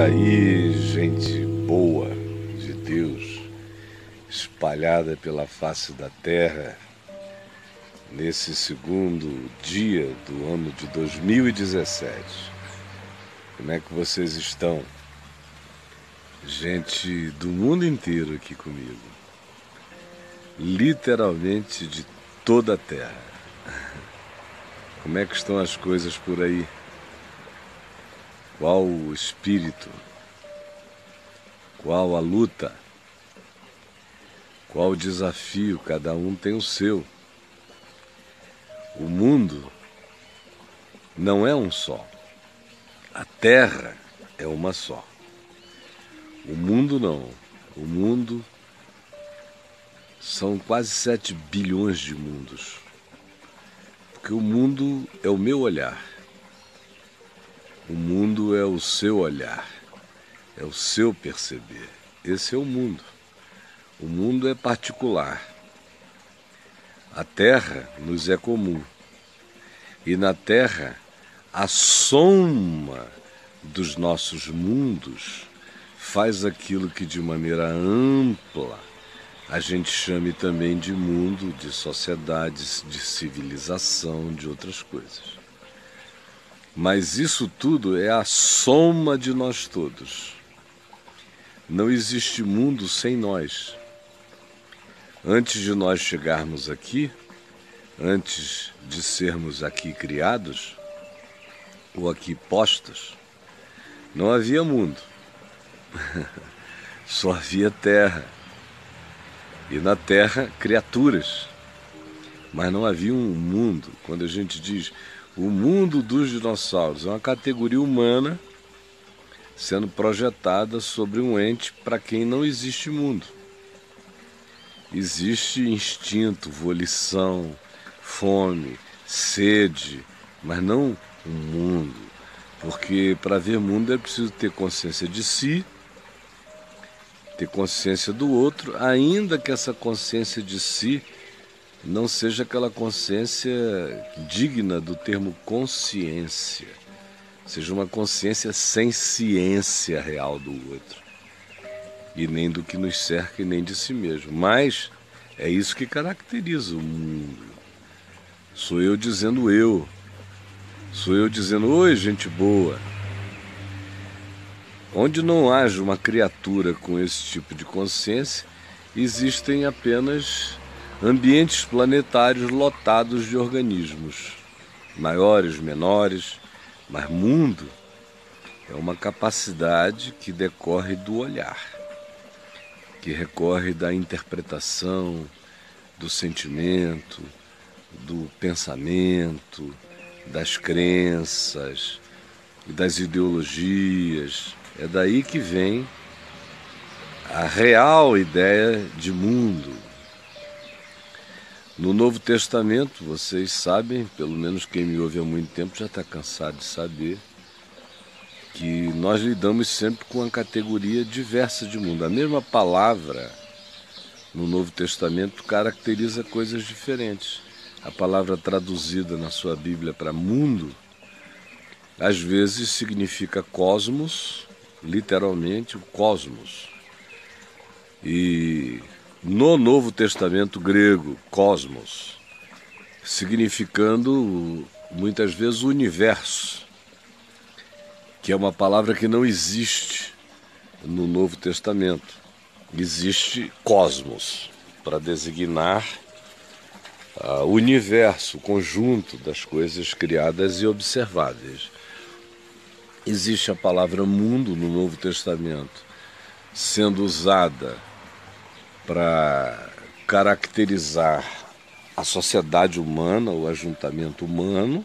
aí, gente boa de Deus, espalhada pela face da terra, nesse segundo dia do ano de 2017. Como é que vocês estão? Gente do mundo inteiro aqui comigo, literalmente de toda a terra. Como é que estão as coisas por aí? Qual o espírito? Qual a luta? Qual o desafio? Cada um tem o seu. O mundo não é um só. A Terra é uma só. O mundo não. O mundo são quase 7 bilhões de mundos. Porque o mundo é o meu olhar. O mundo é o seu olhar, é o seu perceber. Esse é o mundo. O mundo é particular. A Terra nos é comum. E na Terra, a soma dos nossos mundos faz aquilo que de maneira ampla a gente chame também de mundo, de sociedades, de civilização, de outras coisas. Mas isso tudo é a soma de nós todos. Não existe mundo sem nós. Antes de nós chegarmos aqui, antes de sermos aqui criados, ou aqui postos, não havia mundo. Só havia terra. E na terra, criaturas. Mas não havia um mundo. Quando a gente diz o mundo dos dinossauros, é uma categoria humana sendo projetada sobre um ente para quem não existe mundo. Existe instinto, volição, fome, sede, mas não um mundo. Porque para ver mundo é preciso ter consciência de si, ter consciência do outro, ainda que essa consciência de si não seja aquela consciência digna do termo consciência, seja uma consciência sem ciência real do outro, e nem do que nos cerca e nem de si mesmo. Mas é isso que caracteriza o mundo. Sou eu dizendo eu, sou eu dizendo oi, gente boa. Onde não haja uma criatura com esse tipo de consciência, existem apenas ambientes planetários lotados de organismos, maiores, menores, mas mundo é uma capacidade que decorre do olhar, que recorre da interpretação, do sentimento, do pensamento, das crenças, das ideologias. É daí que vem a real ideia de mundo. No Novo Testamento, vocês sabem, pelo menos quem me ouve há muito tempo já está cansado de saber, que nós lidamos sempre com uma categoria diversa de mundo. A mesma palavra no Novo Testamento caracteriza coisas diferentes. A palavra traduzida na sua Bíblia para mundo, às vezes significa cosmos, literalmente o cosmos. E no Novo Testamento grego, cosmos, significando muitas vezes o universo, que é uma palavra que não existe no Novo Testamento. Existe cosmos, para designar o universo, o conjunto das coisas criadas e observáveis. Existe a palavra mundo no Novo Testamento, sendo usada para caracterizar a sociedade humana, o ajuntamento humano,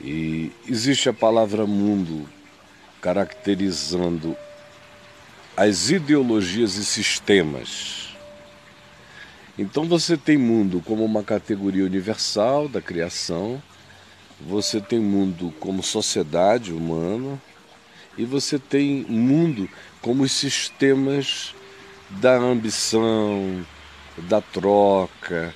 e existe a palavra mundo caracterizando as ideologias e sistemas. Então você tem mundo como uma categoria universal da criação, você tem mundo como sociedade humana, e você tem mundo como os sistemas da ambição, da troca,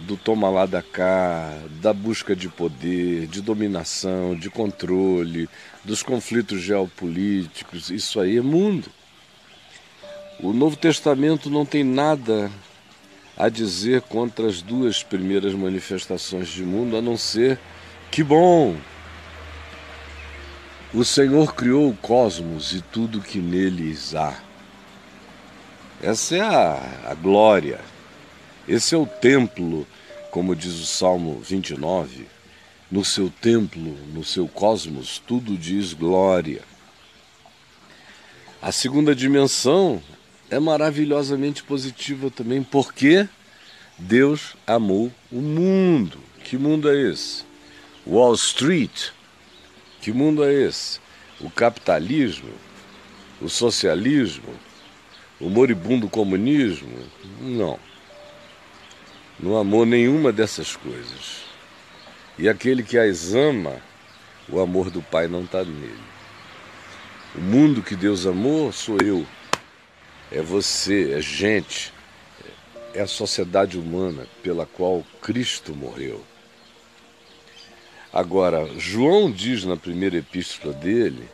do toma lá da cá, da busca de poder, de dominação, de controle, dos conflitos geopolíticos. Isso aí é mundo. O Novo Testamento não tem nada a dizer contra as duas primeiras manifestações de mundo, a não ser que bom! O Senhor criou o cosmos e tudo que neles há. Essa é a glória. Esse é o templo, como diz o Salmo 29. No seu templo, no seu cosmos, tudo diz glória. A segunda dimensão é maravilhosamente positiva também, porque Deus amou o mundo. Que mundo é esse? Wall Street. Que mundo é esse? O capitalismo? O socialismo? O moribundo comunismo? Não. Não amou nenhuma dessas coisas. E aquele que as ama, o amor do Pai não está nele. O mundo que Deus amou sou eu. É você, é gente. É a sociedade humana pela qual Cristo morreu. Agora, João diz na primeira epístola dele,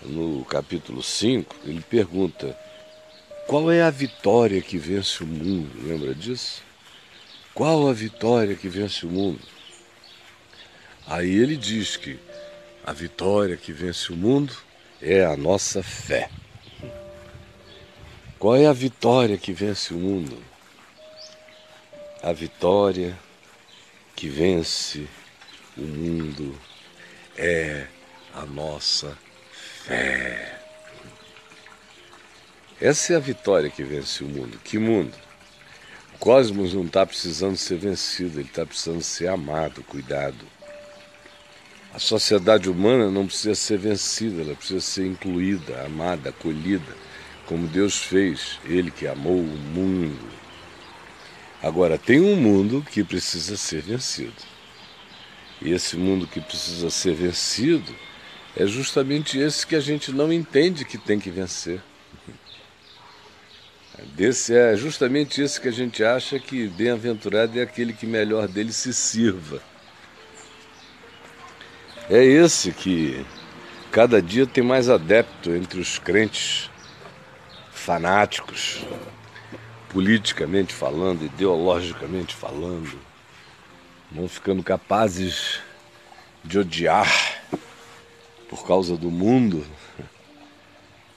no capítulo 5, ele pergunta: qual é a vitória que vence o mundo? Lembra disso? Qual a vitória que vence o mundo? Aí ele diz que a vitória que vence o mundo é a nossa fé. Qual é a vitória que vence o mundo? A vitória que vence o mundo é a nossa fé. Essa é a vitória que vence o mundo. Que mundo? O cosmos não está precisando ser vencido, ele está precisando ser amado, cuidado. A sociedade humana não precisa ser vencida, ela precisa ser incluída, amada, acolhida, como Deus fez, Ele que amou o mundo. Agora, tem um mundo que precisa ser vencido. E esse mundo que precisa ser vencido é justamente esse que a gente não entende que tem que vencer. É justamente esse que a gente acha que bem-aventurado é aquele que melhor dele se sirva. É esse que cada dia tem mais adepto entre os crentes fanáticos, politicamente falando, ideologicamente falando, vão ficando capazes de odiar por causa do mundo.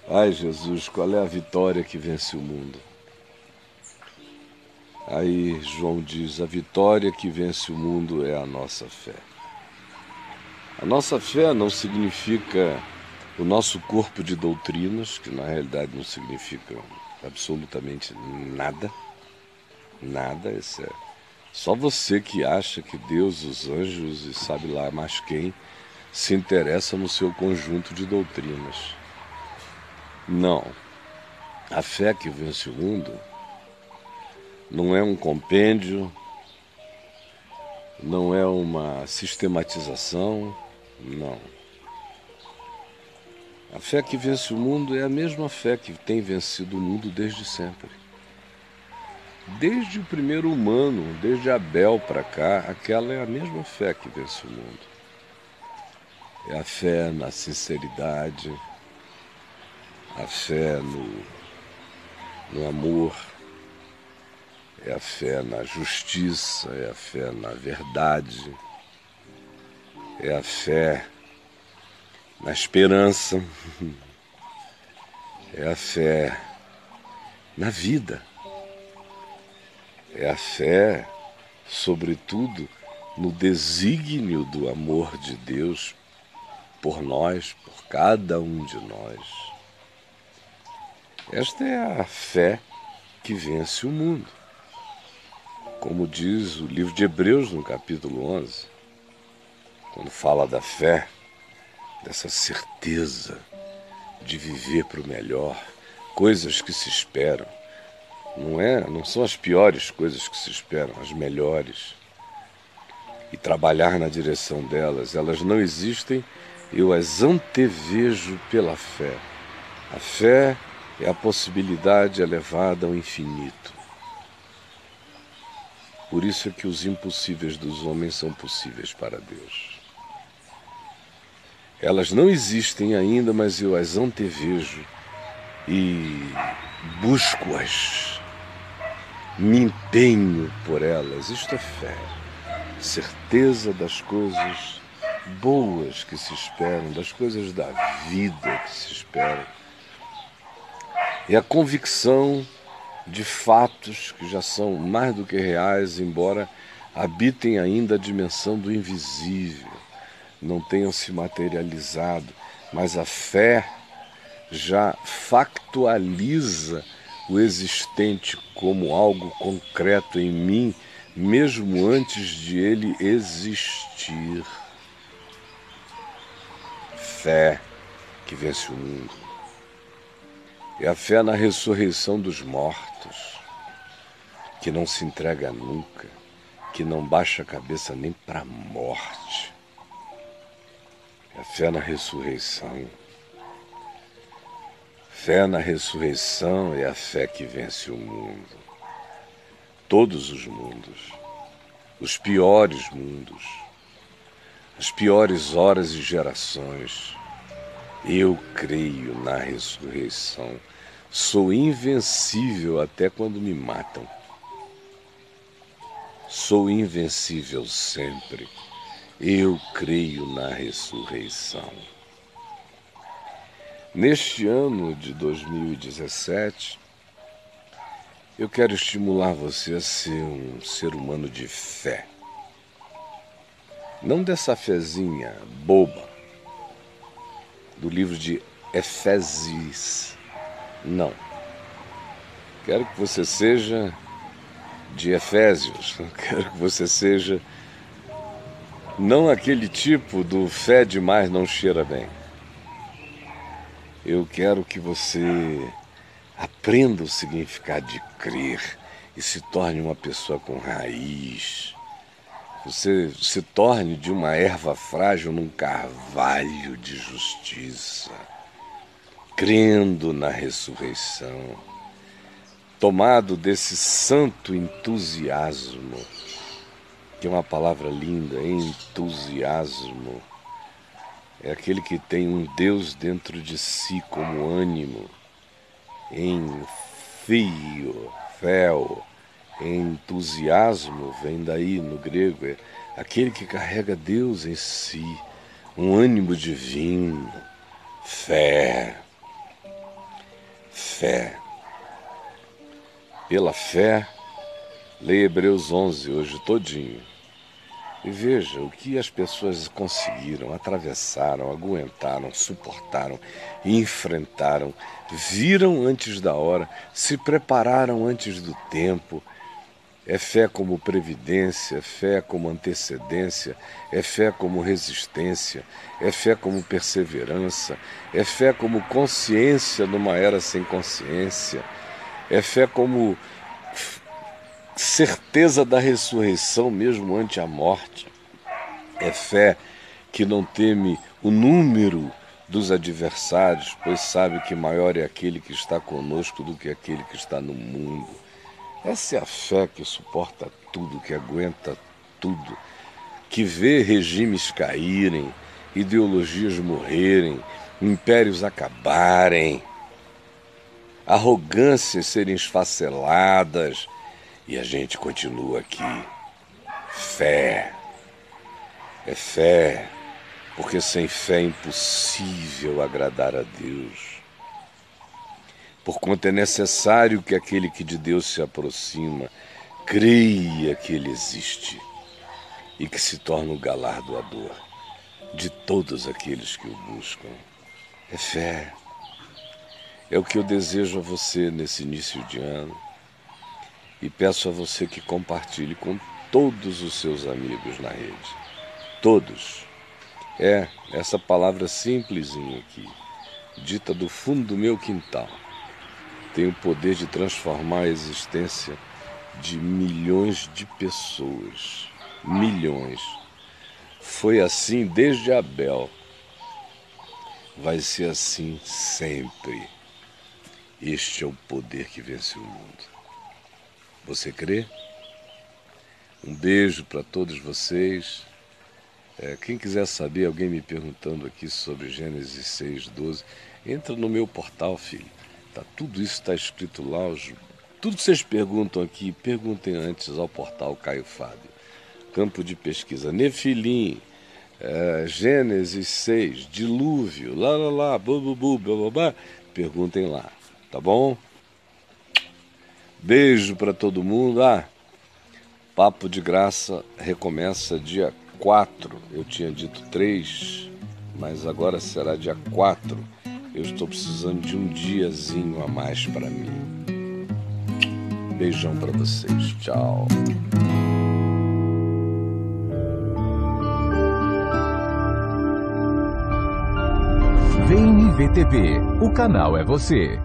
Ai, Jesus, qual é a vitória que vence o mundo? Aí João diz: a vitória que vence o mundo é a nossa fé. A nossa fé não significa o nosso corpo de doutrinas, que na realidade não significa absolutamente nada. Nada, isso é só você que acha que Deus, os anjos e sabe lá mais quem se interessa no seu conjunto de doutrinas. Não. A fé que vence o mundo não é um compêndio, não é uma sistematização, não. A fé que vence o mundo é a mesma fé que tem vencido o mundo desde sempre. Desde o primeiro humano, desde Abel para cá, aquela é a mesma fé que vence o mundo. É a fé na sinceridade, a fé no amor, é a fé na justiça, é a fé na verdade, é a fé na esperança, é a fé na vida, é a fé, sobretudo, no desígnio do amor de Deus por nós, por cada um de nós. Esta é a fé que vence o mundo. Como diz o livro de Hebreus, no capítulo 11, quando fala da fé, dessa certeza de viver para o melhor, coisas que se esperam. Não são as piores coisas que se esperam, as melhores. E trabalhar na direção delas, elas não existem, eu as antevejo pela fé. A fé é a possibilidade elevada ao infinito. Por isso é que os impossíveis dos homens são possíveis para Deus. Elas não existem ainda, mas eu as antevejo e busco-as. Me empenho por elas. Isto é fé. Certeza das coisas boas que se esperam, das coisas da vida que se esperam. E a convicção de fatos que já são mais do que reais, embora habitem ainda a dimensão do invisível, não tenham se materializado, mas a fé já factualiza o existente como algo concreto em mim, mesmo antes de ele existir. Fé que vence o mundo. É a fé na ressurreição dos mortos, que não se entrega nunca, que não baixa a cabeça nem para a morte. É a fé na ressurreição. Fé na ressurreição é a fé que vence o mundo. Todos os mundos, os piores mundos, as piores horas e gerações. Eu creio na ressurreição. Sou invencível até quando me matam. Sou invencível sempre. Eu creio na ressurreição. Neste ano de 2017, eu quero estimular você a ser um ser humano de fé. Não dessa fezinha boba do livro de Efésios. Não. Quero que você seja de Efésios. Quero que você seja não aquele tipo do fé demais não cheira bem. Eu quero que você aprenda o significado de crer e se torne uma pessoa com raiz. Você se torne de uma erva frágil num carvalho de justiça, crendo na ressurreição, tomado desse santo entusiasmo, que é uma palavra linda, entusiasmo. É aquele que tem um Deus dentro de si como ânimo, em fio, fel, entusiasmo, vem daí no grego, é aquele que carrega Deus em si, um ânimo divino, fé, fé. Pela fé, leia Hebreus 11 hoje todinho. E veja o que as pessoas conseguiram, atravessaram, aguentaram, suportaram, enfrentaram, viram antes da hora, se prepararam antes do tempo. É fé como previdência, é fé como antecedência, é fé como resistência, é fé como perseverança, é fé como consciência numa era sem consciência, é fé como certeza da ressurreição mesmo ante a morte. É fé que não teme o número dos adversários, pois sabe que maior é aquele que está conosco do que aquele que está no mundo. Essa é a fé que suporta tudo, que aguenta tudo, que vê regimes caírem, ideologias morrerem, impérios acabarem, arrogâncias serem esfaceladas, e a gente continua aqui. Fé. É fé, porque sem fé é impossível agradar a Deus. Porquanto é necessário que aquele que de Deus se aproxima creia que Ele existe e que se torna o galardoador de todos aqueles que o buscam. É fé. É o que eu desejo a você nesse início de ano. E peço a você que compartilhe com todos os seus amigos na rede. Todos. É essa palavra simplesinha aqui, dita do fundo do meu quintal, tem o poder de transformar a existência de milhões de pessoas. Milhões. Foi assim desde Abel. Vai ser assim sempre. Este é o poder que vence o mundo. Você crê? Um beijo para todos vocês. Quem quiser saber, alguém me perguntando aqui sobre Gênesis 6:12, entra no meu portal, filho. Tudo isso está escrito lá. Tudo que vocês perguntam aqui, perguntem antes ao portal Caio Fábio. Campo de pesquisa, Nefilim, Gênesis 6, dilúvio, bububu, blá, perguntem lá, tá bom? Beijo para todo mundo. Papo de Graça recomeça dia 4. Eu tinha dito 3, mas agora será dia 4. Eu estou precisando de um diazinho a mais para mim. Beijão para vocês. Tchau. Vem IVTV. O canal é você.